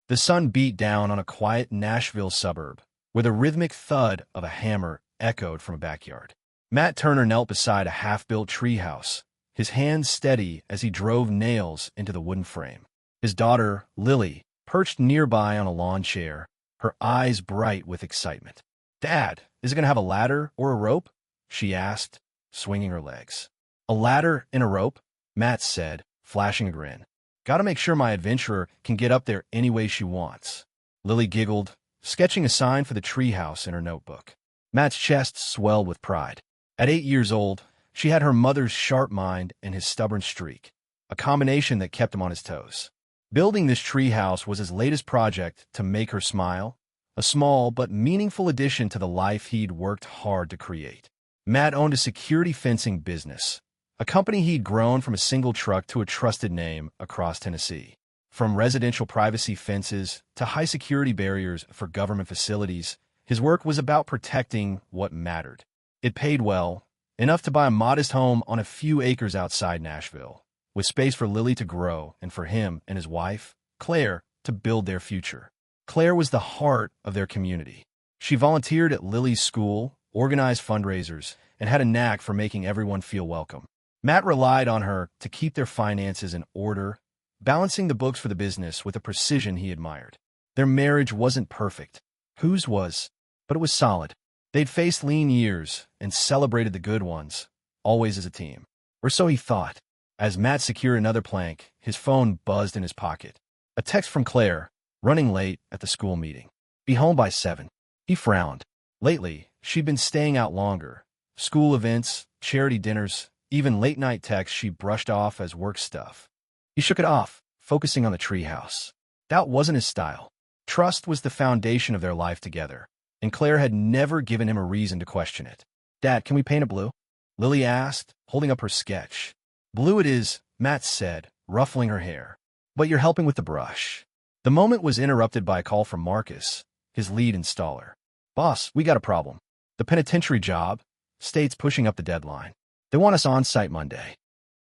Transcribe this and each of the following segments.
The sun beat down on a quiet Nashville suburb, where the rhythmic thud of a hammer echoed from a backyard. Matt Turner knelt beside a half-built treehouse, his hands steady as he drove nails into the wooden frame. His daughter, Lily, perched nearby on a lawn chair, her eyes bright with excitement. "Dad, is it going to have a ladder or a rope?" she asked, swinging her legs. "A ladder and a rope," Matt said, flashing a grin. "Gotta make sure my adventurer can get up there any way she wants." Lily giggled, sketching a sign for the treehouse in her notebook. Matt's chest swelled with pride. At 8 years old, she had her mother's sharp mind and his stubborn streak, a combination that kept him on his toes. Building this treehouse was his latest project to make her smile, a small but meaningful addition to the life he'd worked hard to create. Matt owned a security fencing business, a company he'd grown from a single truck to a trusted name across Tennessee. From residential privacy fences to high-security barriers for government facilities, his work was about protecting what mattered. It paid well, enough to buy a modest home on a few acres outside Nashville, with space for Lily to grow and for him and his wife, Claire, to build their future. Claire was the heart of their community. She volunteered at Lily's school, organized fundraisers, and had a knack for making everyone feel welcome. Matt relied on her to keep their finances in order, balancing the books for the business with a precision he admired. Their marriage wasn't perfect. Whose was? But it was solid. They'd faced lean years and celebrated the good ones, always as a team. Or so he thought. As Matt secured another plank, his phone buzzed in his pocket. A text from Claire, running late at the school meeting. "Be home by 7. He frowned. Lately, she'd been staying out longer. School events, charity dinners, even late-night texts she brushed off as work stuff. He shook it off, focusing on the treehouse. That wasn't his style. Trust was the foundation of their life together, and Claire had never given him a reason to question it. "Dad, can we paint it blue?" Lily asked, holding up her sketch. "Blue it is," Matt said, ruffling her hair. "But you're helping with the brush." The moment was interrupted by a call from Marcus, his lead installer. "Boss, we got a problem. The penitentiary job, state's pushing up the deadline. They want us on site Monday."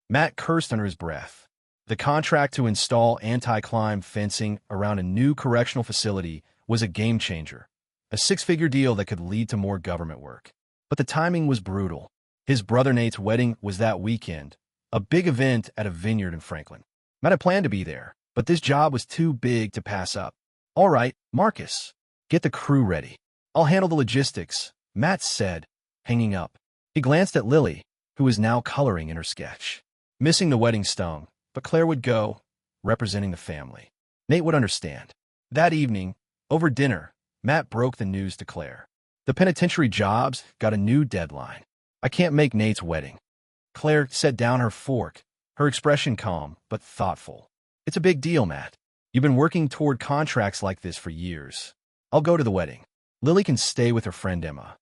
Matt cursed under his breath. The contract to install anti-climb fencing around a new correctional facility was a game-changer, a six-figure deal that could lead to more government work. But the timing was brutal. His brother Nate's wedding was that weekend, a big event at a vineyard in Franklin. Matt had planned to be there, but this job was too big to pass up. "All right, Marcus, get the crew ready. I'll handle the logistics," Matt said, hanging up. He glanced at Lily, who was now coloring in her sketch. Missing the wedding stung, but Claire would go, representing the family. Nate would understand. That evening, over dinner, Matt broke the news to Claire. "The penitentiary job's got a new deadline. I can't make Nate's wedding." Claire set down her fork, her expression calm but thoughtful. "It's a big deal, Matt. You've been working toward contracts like this for years. I'll go to the wedding. Lily can stay with her friend Emma."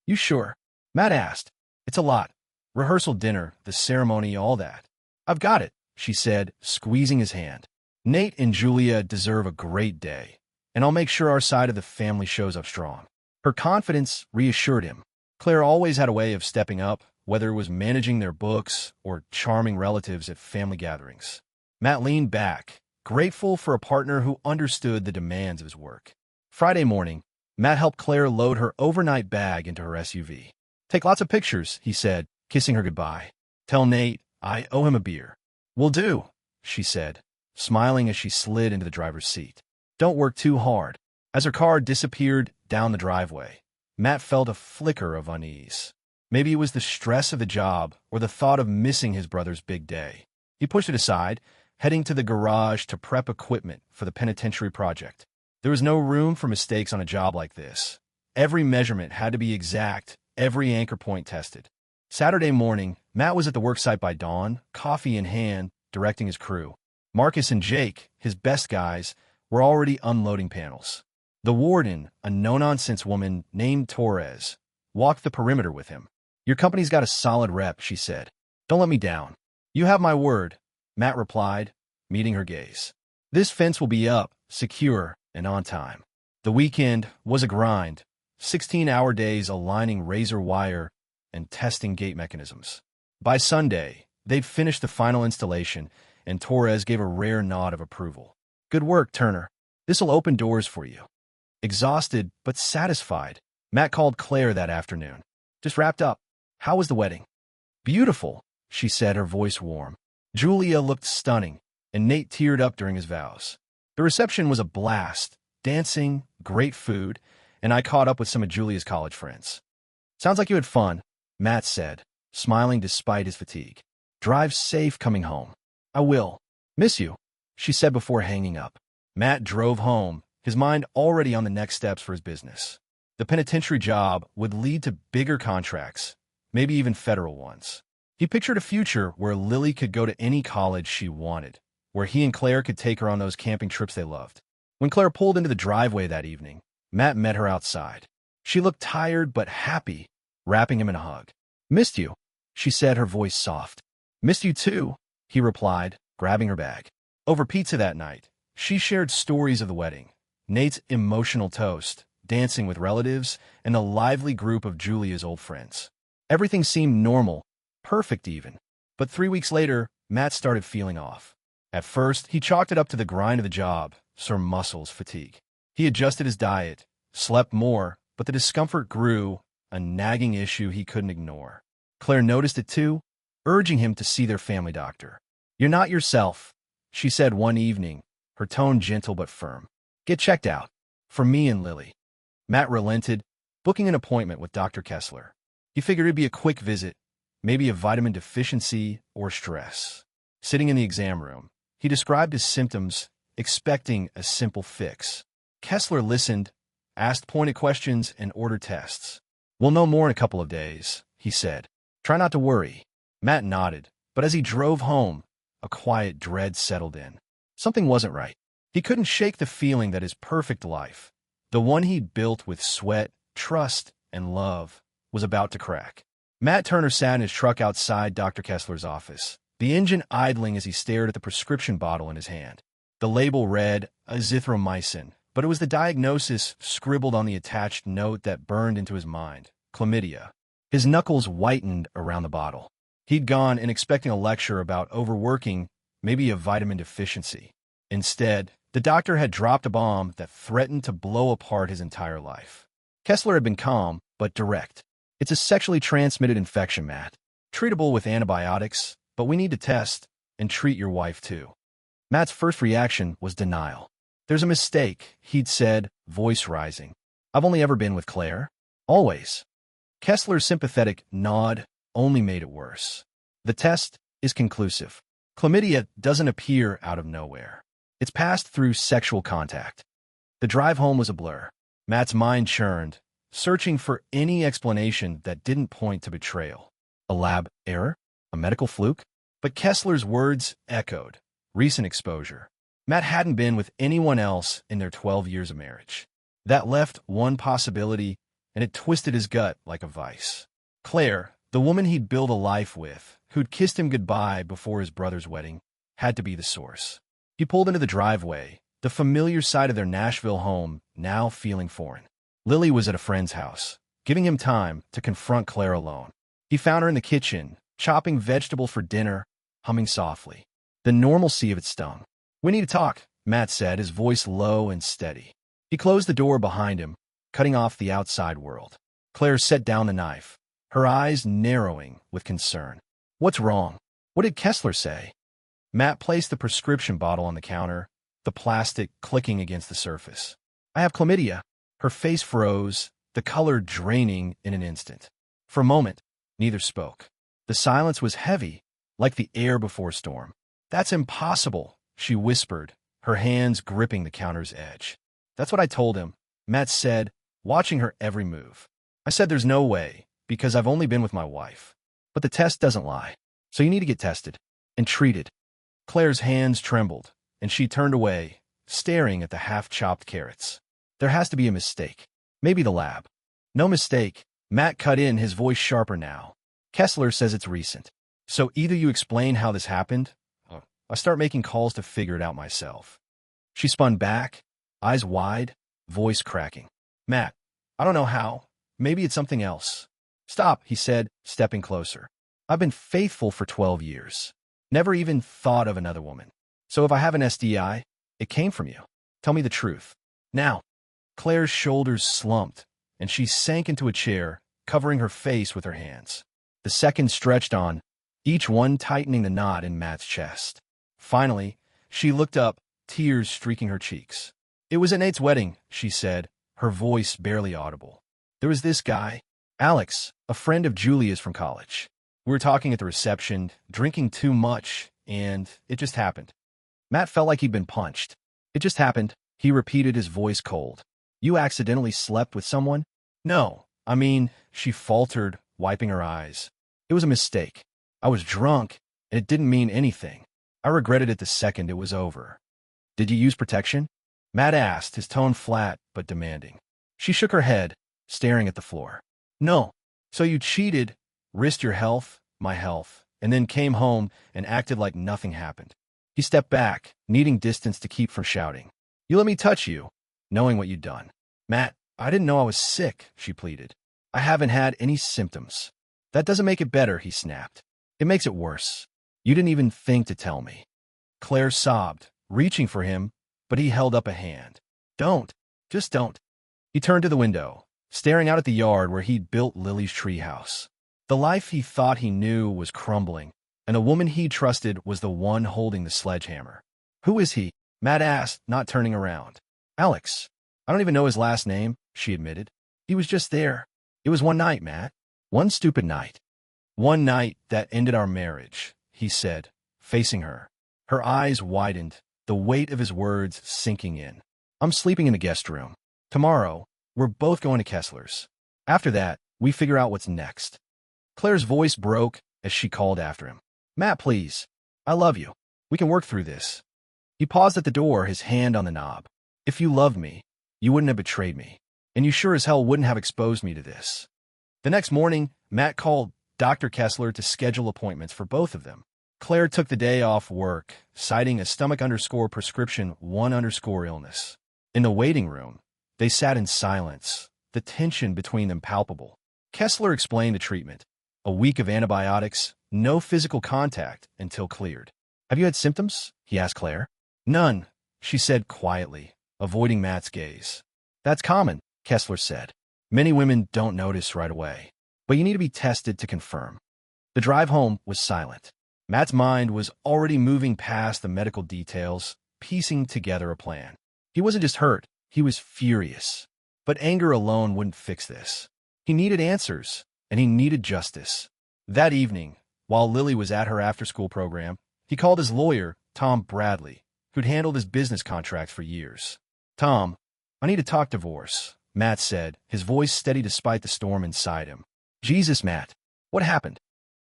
"You sure?" Matt asked. "It's a lot. Rehearsal, dinner, the ceremony, all that." "I've got it," she said, squeezing his hand. "Nate and Julia deserve a great day, and I'll make sure our side of the family shows up strong." Her confidence reassured him. Claire always had a way of stepping up, whether it was managing their books or charming relatives at family gatherings. Matt leaned back, grateful for a partner who understood the demands of his work. Friday morning, Matt helped Claire load her overnight bag into her SUV. "Take lots of pictures," he said, kissing her goodbye. "Tell Nate I owe him a beer." "Will do," she said, smiling as she slid into the driver's seat. "Don't work too hard." As her car disappeared down the driveway, Matt felt a flicker of unease. Maybe it was the stress of the job or the thought of missing his brother's big day. He pushed it aside, heading to the garage to prep equipment for the penitentiary project. There was no room for mistakes on a job like this. Every measurement had to be exact, every anchor point tested. Saturday morning, Matt was at the worksite by dawn, coffee in hand, directing his crew. Marcus and Jake, his best guys, were already unloading panels. The warden, a no-nonsense woman named Torres, walked the perimeter with him. "Your company's got a solid rep," she said. "Don't let me down." "You have my word," Matt replied, meeting her gaze. "This fence will be up, secure, and on time." The weekend was a grind, 16-hour days aligning razor wire and testing gate mechanisms. By Sunday, they'd finished the final installation, and Torres gave a rare nod of approval. "Good work, Turner." This'll open doors for you. Exhausted but satisfied, Matt called Claire that afternoon. Just wrapped up. How was the wedding? Beautiful, she said, her voice warm. Julia looked stunning, and Nate teared up during his vows. The reception was a blast. Dancing, great food, and I caught up with some of Julia's college friends. Sounds like you had fun, Matt said, smiling despite his fatigue. Drive safe coming home. I will. Miss you, she said before hanging up. Matt drove home, his mind already on the next steps for his business. The penitentiary job would lead to bigger contracts, maybe even federal ones. He pictured a future where Lily could go to any college she wanted, where he and Claire could take her on those camping trips they loved. When Claire pulled into the driveway that evening, Matt met her outside. She looked tired but happy, wrapping him in a hug. Missed you, she said, her voice soft. Missed you too, he replied, grabbing her bag. Over pizza that night, she shared stories of the wedding, Nate's emotional toast, dancing with relatives, and a lively group of Julia's old friends. Everything seemed normal, perfect even. But 3 weeks later, Matt started feeling off. At first, he chalked it up to the grind of the job, sore muscles, fatigue. He adjusted his diet, slept more, but the discomfort grew, a nagging issue he couldn't ignore. Claire noticed it too, urging him to see their family doctor. You're not yourself, she said one evening, her tone gentle but firm. Get checked out. For me and Lily. Matt relented, booking an appointment with Dr. Kessler. He figured it'd be a quick visit, maybe a vitamin deficiency or stress. Sitting in the exam room, he described his symptoms, expecting a simple fix. Kessler listened, asked pointed questions, and ordered tests. We'll know more in a couple of days, he said. Try not to worry. Matt nodded, but as he drove home, a quiet dread settled in. Something wasn't right. He couldn't shake the feeling that his perfect life, the one he'd built with sweat, trust, and love, was about to crack. Matt Turner sat in his truck outside Dr. Kessler's office, the engine idling as he stared at the prescription bottle in his hand. The label read azithromycin, but it was the diagnosis scribbled on the attached note that burned into his mind: chlamydia. His knuckles whitened around the bottle. He'd gone in expecting a lecture about overworking, maybe a vitamin deficiency. Instead, the doctor had dropped a bomb that threatened to blow apart his entire life. Kessler had been calm, but direct. It's a sexually transmitted infection, Matt. Treatable with antibiotics, but we need to test and treat your wife too. Matt's first reaction was denial. There's a mistake, he'd said, voice rising. I've only ever been with Claire. Always. Kessler's sympathetic nod only made it worse. The test is conclusive. Chlamydia doesn't appear out of nowhere. It's passed through sexual contact. The drive home was a blur. Matt's mind churned, searching for any explanation that didn't point to betrayal. A lab error? A medical fluke? But Kessler's words echoed. Recent exposure. Matt hadn't been with anyone else in their 12 years of marriage. That left one possibility, and it twisted his gut like a vice. Claire, the woman he'd built a life with, who'd kissed him goodbye before his brother's wedding, had to be the source. He pulled into the driveway, the familiar side of their Nashville home now feeling foreign. Lily was at a friend's house, giving him time to confront Claire alone. He found her in the kitchen, chopping vegetables for dinner, humming softly. The normalcy of it stung. We need to talk, Matt said, his voice low and steady. He closed the door behind him, cutting off the outside world. Claire set down the knife, her eyes narrowing with concern. What's wrong? What did Kessler say? Matt placed the prescription bottle on the counter, the plastic clicking against the surface. I have chlamydia. Her face froze, the color draining in an instant. For a moment, neither spoke. The silence was heavy, like the air before a storm. That's impossible, she whispered, her hands gripping the counter's edge. That's what I told him, Matt said, watching her every move. I said there's no way, because I've only been with my wife. But the test doesn't lie, so you need to get tested and treated. Claire's hands trembled, and she turned away, staring at the half-chopped carrots. There has to be a mistake. Maybe the lab. No mistake, Matt cut in, his voice sharper now. Kessler says it's recent. So either you explain how this happened, or I start making calls to figure it out myself. She spun back, eyes wide, voice cracking. Matt, I don't know how. Maybe it's something else. Stop, he said, stepping closer. I've been faithful for 12 years. Never even thought of another woman. So if I have an STI, it came from you. Tell me the truth. Now. Claire's shoulders slumped, and she sank into a chair, covering her face with her hands. The seconds stretched on, each one tightening the knot in Matt's chest. Finally, she looked up, tears streaking her cheeks. It was at Nate's wedding, she said, her voice barely audible. There was this guy, Alex, a friend of Julia's from college. We were talking at the reception, drinking too much, and it just happened. Matt felt like he'd been punched. It just happened, he repeated, his voice cold. You accidentally slept with someone? No, I mean, she faltered, wiping her eyes. It was a mistake. I was drunk, and it didn't mean anything. I regretted it the second it was over. Did you use protection? Matt asked, his tone flat but demanding. She shook her head, staring at the floor. No. So you cheated, risked your health, my health, and then came home and acted like nothing happened. He stepped back, needing distance to keep from shouting. You let me touch you, knowing what you'd done. Matt, I didn't know I was sick, she pleaded. I haven't had any symptoms. That doesn't make it better, he snapped. It makes it worse. You didn't even think to tell me. Claire sobbed, reaching for him, but he held up a hand. Don't. Just don't. He turned to the window, staring out at the yard where he'd built Lily's treehouse. The life he thought he knew was crumbling, and the woman he trusted was the one holding the sledgehammer. Who is he? Matt asked, not turning around. Alex. I don't even know his last name, she admitted. He was just there. It was one night, Matt. One stupid night. One night that ended our marriage, he said, facing her. Her eyes widened, the weight of his words sinking in. I'm sleeping in the guest room. Tomorrow, we're both going to Kessler's. After that, we figure out what's next. Claire's voice broke as she called after him. Matt, please. I love you. We can work through this. He paused at the door, his hand on the knob. If you loved me, you wouldn't have betrayed me, and you sure as hell wouldn't have exposed me to this. The next morning, Matt called Dr. Kessler to schedule appointments for both of them. Claire took the day off work, citing a stomach_prescription 1_ illness. In the waiting room, they sat in silence, the tension between them palpable. Kessler explained the treatment. A week of antibiotics, no physical contact until cleared. Have you had symptoms? He asked Claire. None, she said quietly, avoiding Matt's gaze. That's common, Kessler said. Many women don't notice right away, but you need to be tested to confirm. The drive home was silent. Matt's mind was already moving past the medical details, piecing together a plan. He wasn't just hurt, he was furious. But anger alone wouldn't fix this. He needed answers, and he needed justice. That evening, while Lily was at her after-school program, he called his lawyer, Tom Bradley, who'd handled his business contracts for years. Tom, I need to talk divorce, Matt said, his voice steady despite the storm inside him. Jesus, Matt, what happened?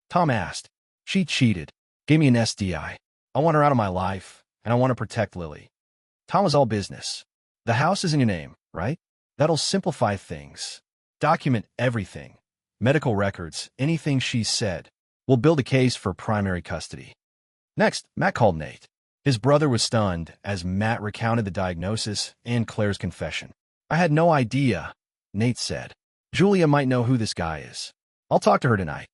Tom asked. She cheated, gave me an STI. I want her out of my life, and I want to protect Lily. Tom was all business. The house is in your name, right? That'll simplify things. Document everything. Medical records, anything she said. We'll build a case for primary custody. Next, Matt called Nate. His brother was stunned as Matt recounted the diagnosis and Claire's confession. I had no idea, Nate said. Julia might know who this guy is. I'll talk to her tonight.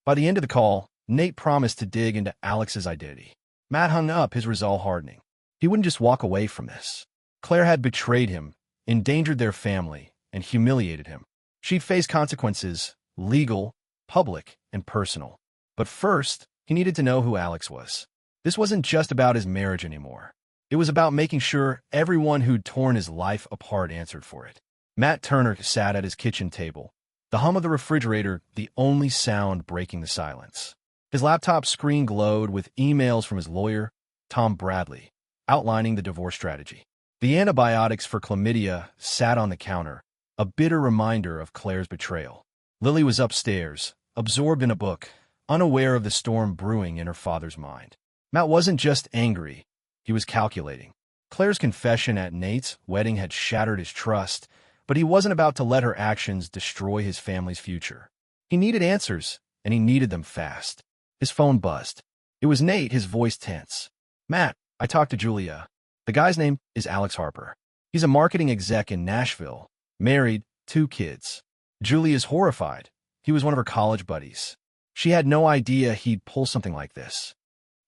By the end of the call, Nate promised to dig into Alex's identity. Matt hung up, his resolve hardening. He wouldn't just walk away from this. Claire had betrayed him, endangered their family, and humiliated him. She'd face consequences, legal, public, and personal. But first, he needed to know who Alex was. This wasn't just about his marriage anymore. It was about making sure everyone who'd torn his life apart answered for it. Matt Turner sat at his kitchen table, the hum of the refrigerator the only sound breaking the silence. His laptop screen glowed with emails from his lawyer, Tom Bradley, outlining the divorce strategy. The antibiotics for chlamydia sat on the counter, a bitter reminder of Claire's betrayal. Lily was upstairs, absorbed in a book, unaware of the storm brewing in her father's mind. Matt wasn't just angry, he was calculating. Claire's confession at Nate's wedding had shattered his trust, but he wasn't about to let her actions destroy his family's future. He needed answers, and he needed them fast. His phone buzzed. It was Nate, his voice tense. Matt, I talked to Julia. The guy's name is Alex Harper. He's a marketing exec in Nashville, married, 2 kids. Julia's horrified. He was one of her college buddies. She had no idea he'd pull something like this.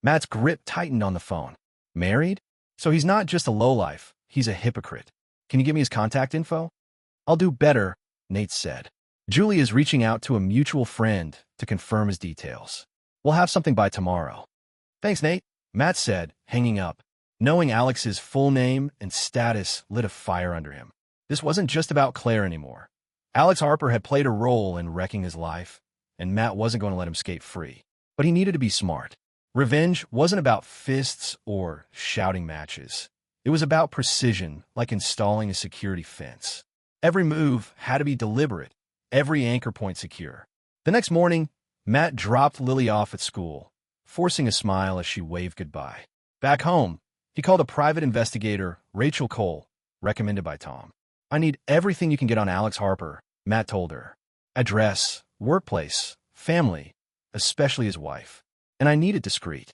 Matt's grip tightened on the phone. Married? So he's not just a lowlife, he's a hypocrite. Can you give me his contact info? I'll do better, Nate said. Julie is reaching out to a mutual friend to confirm his details. We'll have something by tomorrow. Thanks, Nate, Matt said, hanging up. Knowing Alex's full name and status lit a fire under him. This wasn't just about Claire anymore. Alex Harper had played a role in wrecking his life, and Matt wasn't going to let him skate free. But he needed to be smart. Revenge wasn't about fists or shouting matches. It was about precision, like installing a security fence. Every move had to be deliberate, every anchor point secure. The next morning, Matt dropped Lily off at school, forcing a smile as she waved goodbye. Back home, he called a private investigator, Rachel Cole, recommended by Tom. I need everything you can get on Alex Harper, Matt told her. Address, workplace, family, especially his wife. And I need it discreet.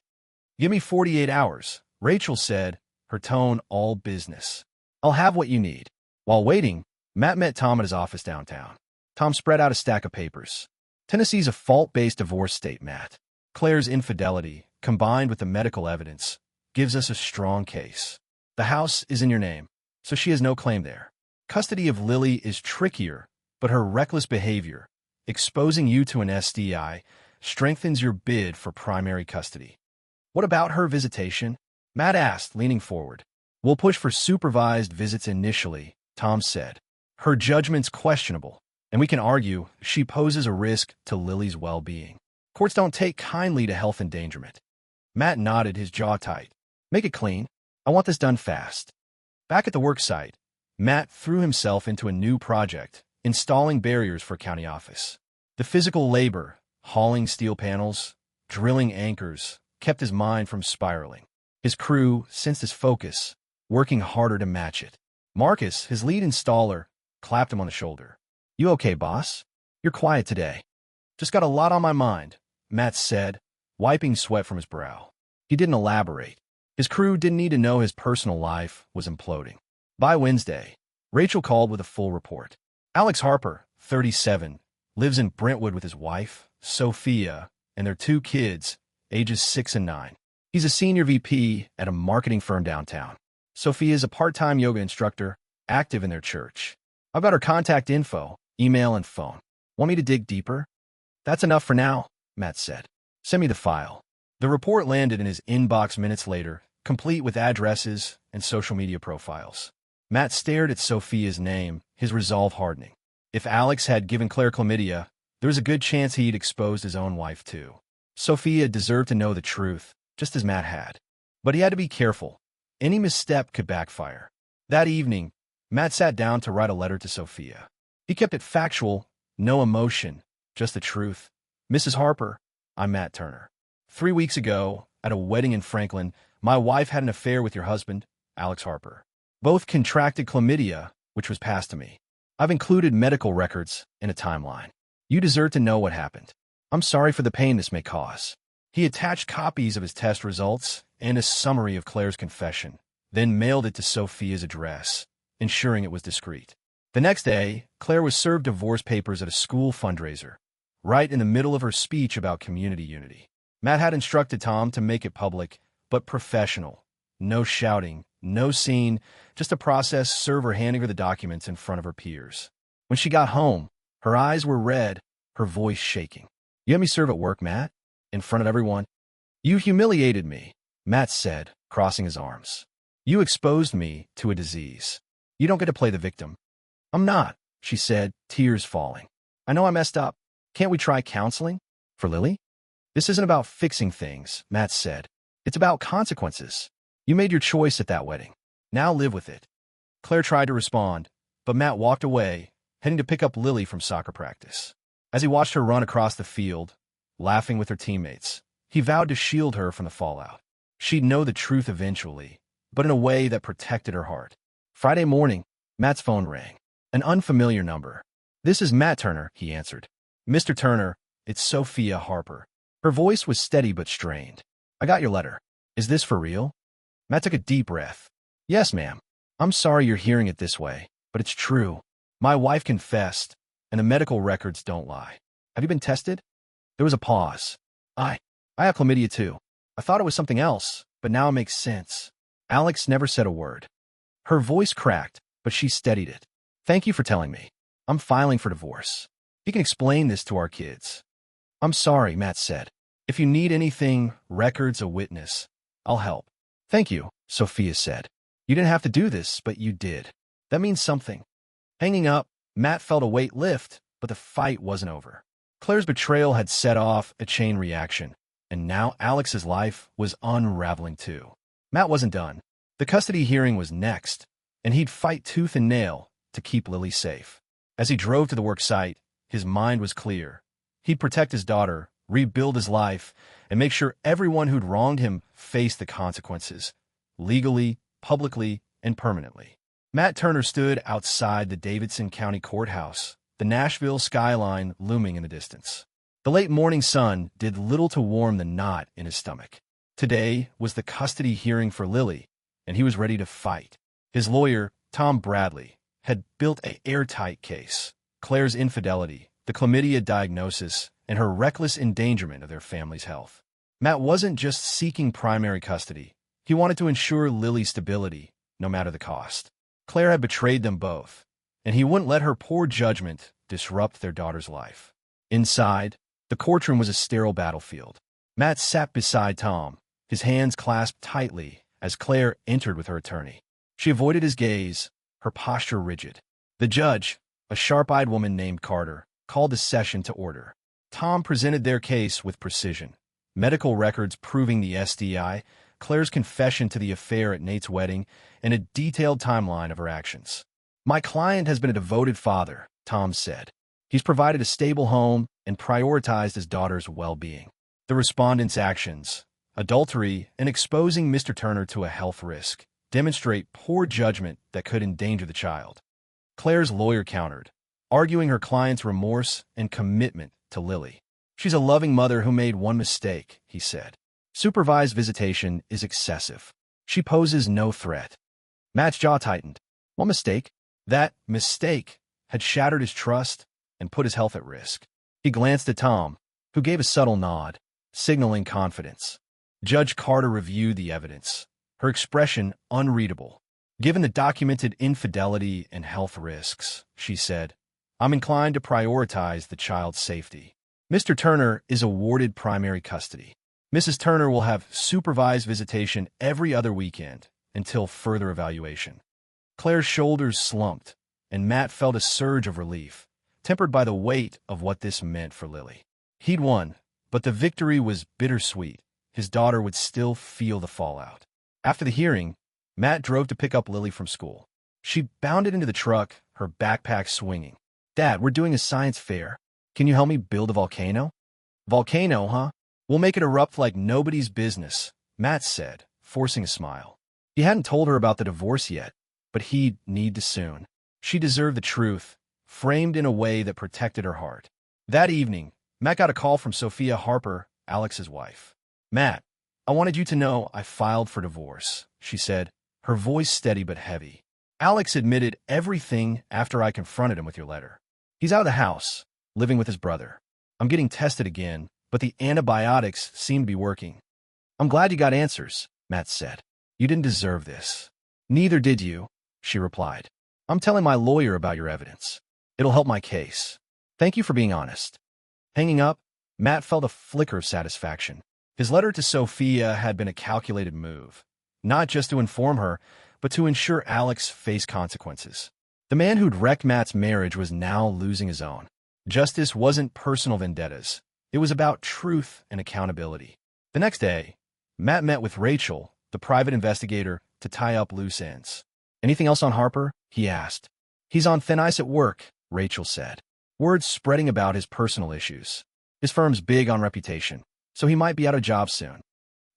Give me 48 hours, Rachel said, her tone all business. I'll have what you need. While waiting, Matt met Tom at his office downtown. Tom spread out a stack of papers. Tennessee's a fault-based divorce state, Matt. Claire's infidelity, combined with the medical evidence, gives us a strong case. The house is in your name, so she has no claim there. Custody of Lily is trickier, but her reckless behavior, exposing you to an STI, strengthens your bid for primary custody. What about her visitation? Matt asked, leaning forward. We'll push for supervised visits initially, Tom said. Her judgment's questionable, and we can argue she poses a risk to Lily's well-being. Courts don't take kindly to health endangerment. Matt nodded, his jaw tight. Make it clean. I want this done fast. Back at the work site, Matt threw himself into a new project, installing barriers for county office. The physical labor, hauling steel panels, drilling anchors, kept his mind from spiraling. His crew sensed his focus, working harder to match it. Marcus, his lead installer, clapped him on the shoulder. You okay, boss? You're quiet today. Just got a lot on my mind, Matt said, wiping sweat from his brow. He didn't elaborate. His crew didn't need to know his personal life was imploding. By Wednesday, Rachel called with a full report. Alex Harper, 37, lives in Brentwood with his wife, Sophia, and their 2 kids, ages 6 and 9. He's a senior VP at a marketing firm downtown. Sophia is a part-time yoga instructor, active in their church. I've got her contact info, email, and phone. Want me to dig deeper? That's enough for now, Matt said. Send me the file. The report landed in his inbox minutes later, complete with addresses and social media profiles. Matt stared at Sophia's name, his resolve hardening. If Alex had given Claire chlamydia, there was a good chance he'd exposed his own wife too. Sophia deserved to know the truth, just as Matt had. But he had to be careful. Any misstep could backfire. That evening, Matt sat down to write a letter to Sophia. He kept it factual, no emotion, just the truth. Mrs. Harper, I'm Matt Turner. 3 weeks ago, at a wedding in Franklin, my wife had an affair with your husband, Alex Harper. Both contracted chlamydia, which was passed to me. I've included medical records in a timeline. You deserve to know what happened. I'm sorry for the pain this may cause. He attached copies of his test results and a summary of Claire's confession, then mailed it to Sophia's address, ensuring it was discreet. The next day, Claire was served divorce papers at a school fundraiser, right in the middle of her speech about community unity. Matt had instructed Tom to make it public, but professional. No shouting, no scene, just a process server handing her the documents in front of her peers. When she got home, her eyes were red, her voice shaking. You had me serve at work, Matt? In front of everyone? You humiliated me, Matt said, crossing his arms. You exposed me to a disease. You don't get to play the victim. I'm not, she said, tears falling. I know I messed up. Can't we try counseling? For Lily? This isn't about fixing things, Matt said. It's about consequences. You made your choice at that wedding. Now live with it. Claire tried to respond, but Matt walked away, heading to pick up Lily from soccer practice. As he watched her run across the field, laughing with her teammates, he vowed to shield her from the fallout. She'd know the truth eventually, but in a way that protected her heart. Friday morning, Matt's phone rang. An unfamiliar number. This is Matt Turner, he answered. Mr. Turner, it's Sophia Harper. Her voice was steady but strained. I got your letter. Is this for real? Matt took a deep breath. Yes, ma'am. I'm sorry you're hearing it this way, but it's true. My wife confessed, and the medical records don't lie. Have you been tested? There was a pause. I have chlamydia too. I thought it was something else, but now it makes sense. Alex never said a word. Her voice cracked, but she steadied it. "Thank you for telling me. I'm filing for divorce. You can explain this to our kids." "I'm sorry," Matt said. "If you need anything, records, a witness, I'll help." "Thank you," Sophia said. "You didn't have to do this, but you did. That means something." Hanging up, Matt felt a weight lift, but the fight wasn't over. Claire's betrayal had set off a chain reaction, and now Alex's life was unraveling too. Matt wasn't done. The custody hearing was next, and he'd fight tooth and nail to keep Lily safe. As he drove to the work site, his mind was clear. He'd protect his daughter, rebuild his life, and make sure everyone who'd wronged him faced the consequences, legally, publicly, and permanently. Matt Turner stood outside the Davidson County Courthouse, the Nashville skyline looming in the distance. The late morning sun did little to warm the knot in his stomach. Today was the custody hearing for Lily, and he was ready to fight. His lawyer, Tom Bradley, had built an airtight case. Claire's infidelity, the chlamydia diagnosis, and her reckless endangerment of their family's health. Matt wasn't just seeking primary custody. He wanted to ensure Lily's stability, no matter the cost. Claire had betrayed them both, and he wouldn't let her poor judgment disrupt their daughter's life. Inside, the courtroom was a sterile battlefield. Matt sat beside Tom, his hands clasped tightly as Claire entered with her attorney. She avoided his gaze, her posture rigid. The judge, a sharp-eyed woman named Carter, called the session to order. Tom presented their case with precision. Medical records proving the STI, Claire's confession to the affair at Nate's wedding, and a detailed timeline of her actions. "My client has been a devoted father," Tom said. "He's provided a stable home and prioritized his daughter's well-being." The respondent's actions, adultery and exposing Mr. Turner to a health risk, demonstrate poor judgment that could endanger the child. Claire's lawyer countered, arguing her client's remorse and commitment to Lily. "She's a loving mother who made one mistake," he said. "Supervised visitation is excessive. She poses no threat." Matt's jaw tightened. What mistake? That mistake had shattered his trust and put his health at risk. He glanced at Tom, who gave a subtle nod, signaling confidence. Judge Carter reviewed the evidence, her expression unreadable. "Given the documented infidelity and health risks," she said, "I'm inclined to prioritize the child's safety. Mr. Turner is awarded primary custody. Mrs. Turner will have supervised visitation every other weekend until further evaluation." Claire's shoulders slumped, and Matt felt a surge of relief, tempered by the weight of what this meant for Lily. He'd won, but the victory was bittersweet. His daughter would still feel the fallout. After the hearing, Matt drove to pick up Lily from school. She bounded into the truck, her backpack swinging. "Dad, we're doing a science fair. Can you help me build a volcano?" "Volcano, huh? We'll make it erupt like nobody's business," Matt said, forcing a smile. He hadn't told her about the divorce yet, but he'd need to soon. She deserved the truth, framed in a way that protected her heart. That evening, Matt got a call from Sophia Harper, Alex's wife. "Matt, I wanted you to know I filed for divorce," she said, her voice steady but heavy. "Alex admitted everything after I confronted him with your letter. He's out of the house, living with his brother. I'm getting tested again, but the antibiotics seem to be working." "I'm glad you got answers," Matt said. "You didn't deserve this." "Neither did you," she replied. "I'm telling my lawyer about your evidence. It'll help my case. Thank you for being honest." Hanging up, Matt felt a flicker of satisfaction. His letter to Sophia had been a calculated move, not just to inform her, but to ensure Alex faced consequences. The man who'd wrecked Matt's marriage was now losing his own. Justice wasn't personal vendettas. It was about truth and accountability. The next day, Matt met with Rachel, the private investigator, to tie up loose ends. "Anything else on Harper?" he asked. "He's on thin ice at work," Rachel said. Words spreading about his personal issues. His firm's big on reputation, so he might be out of job soon.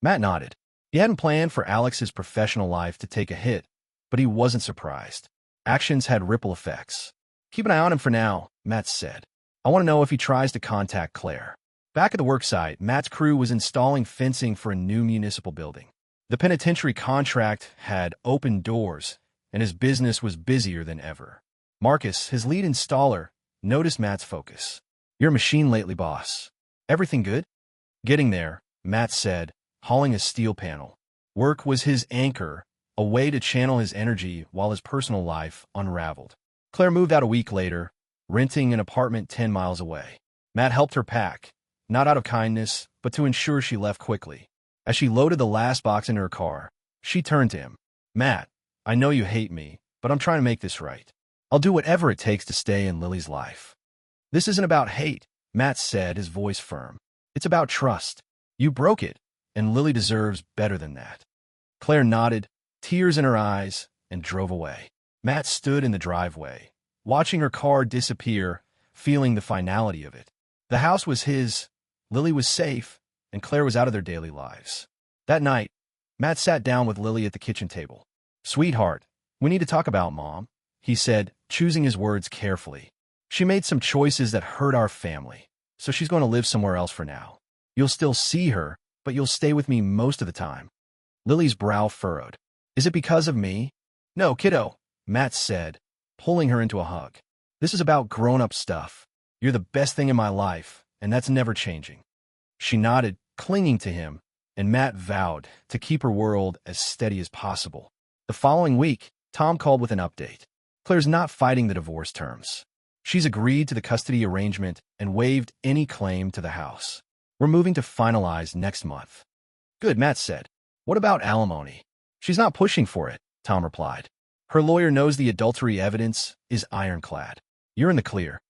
Matt nodded. He hadn't planned for Alex's professional life to take a hit, but he wasn't surprised. Actions had ripple effects. "Keep an eye on him for now," Matt said. "I want to know if he tries to contact Claire." Back at the worksite, Matt's crew was installing fencing for a new municipal building. The penitentiary contract had opened doors, and his business was busier than ever. Marcus, his lead installer, noticed Matt's focus. "You're a machine lately, boss. Everything good?" "Getting there," Matt said, hauling a steel panel. Work was his anchor, a way to channel his energy while his personal life unraveled. Claire moved out a week later, renting an apartment 10 miles away. Matt helped her pack, not out of kindness, but to ensure she left quickly. As she loaded the last box into her car, she turned to him. "Matt, I know you hate me, but I'm trying to make this right. I'll do whatever it takes to stay in Lily's life." "This isn't about hate," Matt said, his voice firm. "It's about trust. You broke it, and Lily deserves better than that." Claire nodded, tears in her eyes, and drove away. Matt stood in the driveway, watching her car disappear, feeling the finality of it. The house was his, Lily was safe, and Claire was out of their daily lives. That night, Matt sat down with Lily at the kitchen table. "Sweetheart, we need to talk about Mom," he said, choosing his words carefully. "She made some choices that hurt our family, so she's going to live somewhere else for now. You'll still see her, but you'll stay with me most of the time." Lily's brow furrowed. "Is it because of me?" "No, kiddo," Matt said, pulling her into a hug. "This is about grown-up stuff. You're the best thing in my life, and that's never changing." She nodded, clinging to him, and Matt vowed to keep her world as steady as possible. The following week, Tom called with an update. Claire's not fighting the divorce terms. She's agreed to the custody arrangement and waived any claim to the house. "We're moving to finalize next month." "Good," Matt said. "What about alimony?" "She's not pushing for it," Tom replied. "Her lawyer knows the adultery evidence is ironclad. You're in the clear."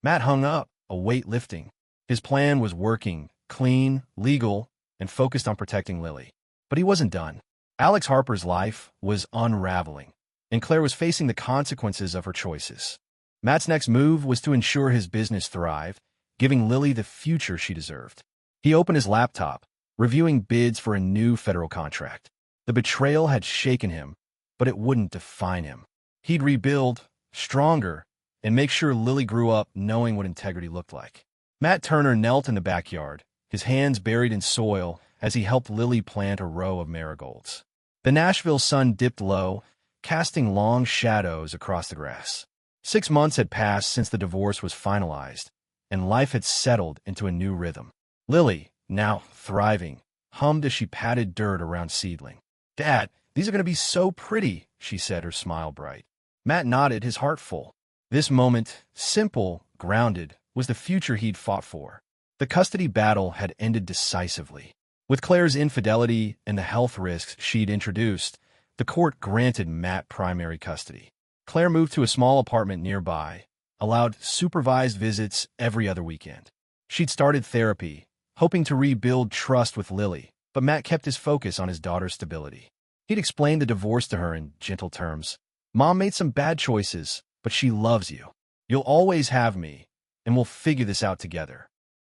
Matt hung up, a weight lifting. His plan was working, clean, legal, and focused on protecting Lily. But he wasn't done. Alex Harper's life was unraveling, and Claire was facing the consequences of her choices. Matt's next move was to ensure his business thrived, giving Lily the future she deserved. He opened his laptop, reviewing bids for a new federal contract. The betrayal had shaken him, but it wouldn't define him. He'd rebuild, stronger, and make sure Lily grew up knowing what integrity looked like. Matt Turner knelt in the backyard, his hands buried in soil as he helped Lily plant a row of marigolds. The Nashville sun dipped low, casting long shadows across the grass. 6 months had passed since the divorce was finalized, and life had settled into a new rhythm. Lily, now thriving, hummed as she patted dirt around seedling. "Dad, these are going to be so pretty," she said, her smile bright. Matt nodded, his heart full. This moment, simple, grounded, was the future he'd fought for. The custody battle had ended decisively. With Claire's infidelity and the health risks she'd introduced, the court granted Matt primary custody. Claire moved to a small apartment nearby, allowed supervised visits every other weekend. She'd started therapy, hoping to rebuild trust with Lily, but Matt kept his focus on his daughter's stability. He'd explained the divorce to her in gentle terms. "Mom made some bad choices, but she loves you. You'll always have me, and we'll figure this out together."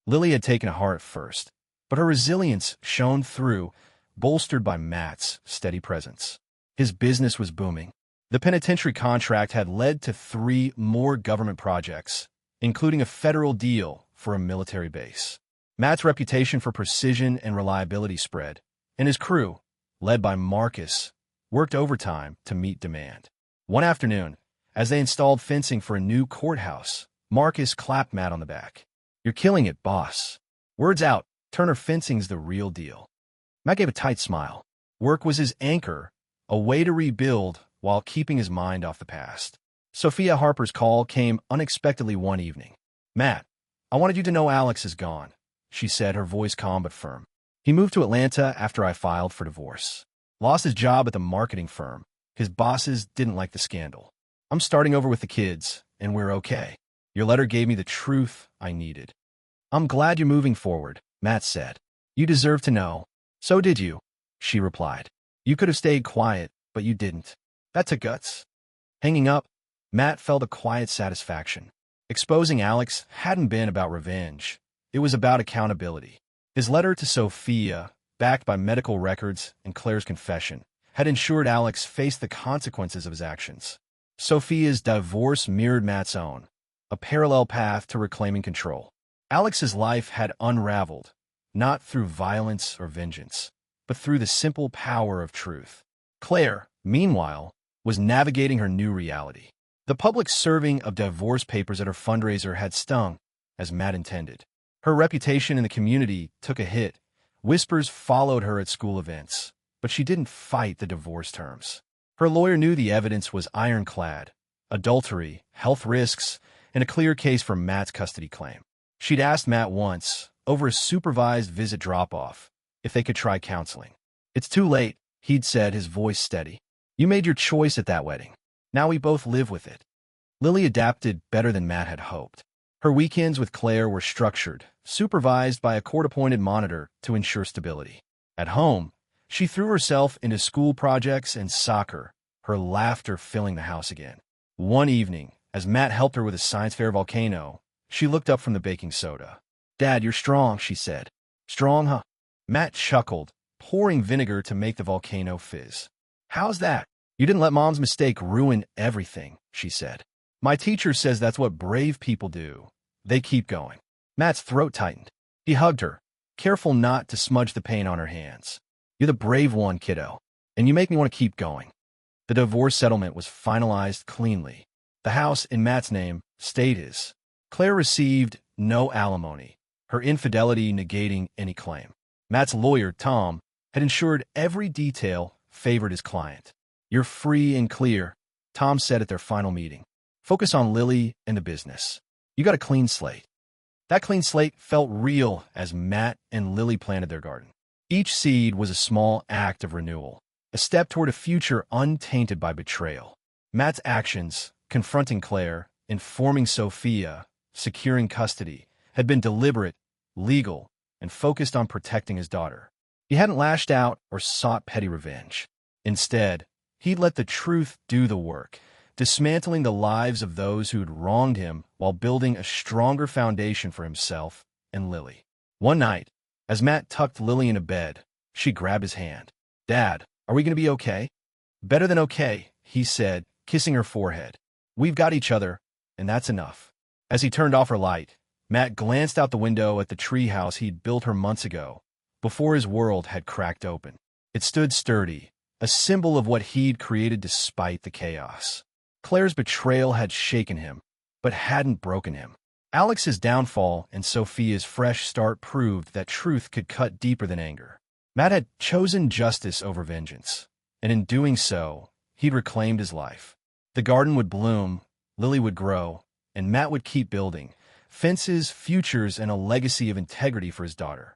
Lily had taken a heart first, but her resilience shone through, bolstered by Matt's steady presence. His business was booming. The penitentiary contract had led to 3 more government projects, including a federal deal for a military base. Matt's reputation for precision and reliability spread, and his crew, led by Marcus, worked overtime to meet demand. One afternoon, as they installed fencing for a new courthouse, Marcus clapped Matt on the back. "You're killing it, boss. Word's out, Turner Fencing's the real deal." Matt gave a tight smile. Work was his anchor, a way to rebuild while keeping his mind off the past. Sophia Harper's call came unexpectedly one evening. "Matt, I wanted you to know Alex is gone," she said, her voice calm but firm. "He moved to Atlanta after I filed for divorce. Lost his job at the marketing firm. His bosses didn't like the scandal. I'm starting over with the kids, and we're okay. Your letter gave me the truth I needed." "I'm glad you're moving forward," Matt said. "You deserve to know." "So did you," she replied. "You could have stayed quiet, but you didn't. That took guts." Hanging up, Matt felt a quiet satisfaction. Exposing Alex hadn't been about revenge. It was about accountability. His letter to Sophia, backed by medical records and Claire's confession, had ensured Alex faced the consequences of his actions. Sophia's divorce mirrored Matt's own, a parallel path to reclaiming control. Alex's life had unraveled, not through violence or vengeance, but through the simple power of truth. Claire, meanwhile, was navigating her new reality. The public serving of divorce papers at her fundraiser had stung, as Matt intended. Her reputation in the community took a hit. Whispers followed her at school events. but she didn't fight the divorce terms. Her lawyer knew the evidence was ironclad: adultery, health risks, and a clear case for Matt's custody claim. She'd asked Matt once, over a supervised visit drop-off, if they could try counseling. "It's too late," he'd said, his voice steady. "You made your choice at that wedding. Now we both live with it." Lily adapted better than Matt had hoped. Her weekends with Claire were structured, supervised by a court-appointed monitor to ensure stability. At home, she threw herself into school projects and soccer, her laughter filling the house again. One evening, as Matt helped her with a science fair volcano, she looked up from the baking soda. "Dad, you're strong," she said. "Strong, huh?" Matt chuckled, pouring vinegar to make the volcano fizz. "How's that?" "You didn't let Mom's mistake ruin everything," she said. "My teacher says that's what brave people do. They keep going." Matt's throat tightened. He hugged her, careful not to smudge the paint on her hands. "You're the brave one, kiddo, and you make me want to keep going." The divorce settlement was finalized cleanly. The house in Matt's name stayed his. Claire received no alimony, her infidelity negating any claim. Matt's lawyer, Tom, had ensured every detail favored his client. "You're free and clear," Tom said at their final meeting. "Focus on Lily and the business. You got a clean slate." That clean slate felt real as Matt and Lily planted their garden. Each seed was a small act of renewal, a step toward a future untainted by betrayal. Matt's actions, confronting Claire, informing Sophia, securing custody, had been deliberate, legal, and focused on protecting his daughter. He hadn't lashed out or sought petty revenge. Instead, he'd let the truth do the work, dismantling the lives of those who'd wronged him while building a stronger foundation for himself and Lily. One night, as Matt tucked Lily into bed, she grabbed his hand. "Dad, are we going to be okay?" "Better than okay," he said, kissing her forehead. "We've got each other, and that's enough." As he turned off her light, Matt glanced out the window at the treehouse he'd built her months ago, before his world had cracked open. It stood sturdy, a symbol of what he'd created despite the chaos. Claire's betrayal had shaken him, but hadn't broken him. Alex's downfall and Sophia's fresh start proved that truth could cut deeper than anger. Matt had chosen justice over vengeance, and in doing so, he'd reclaimed his life. The garden would bloom, Lily would grow, and Matt would keep building fences, futures, and a legacy of integrity for his daughter.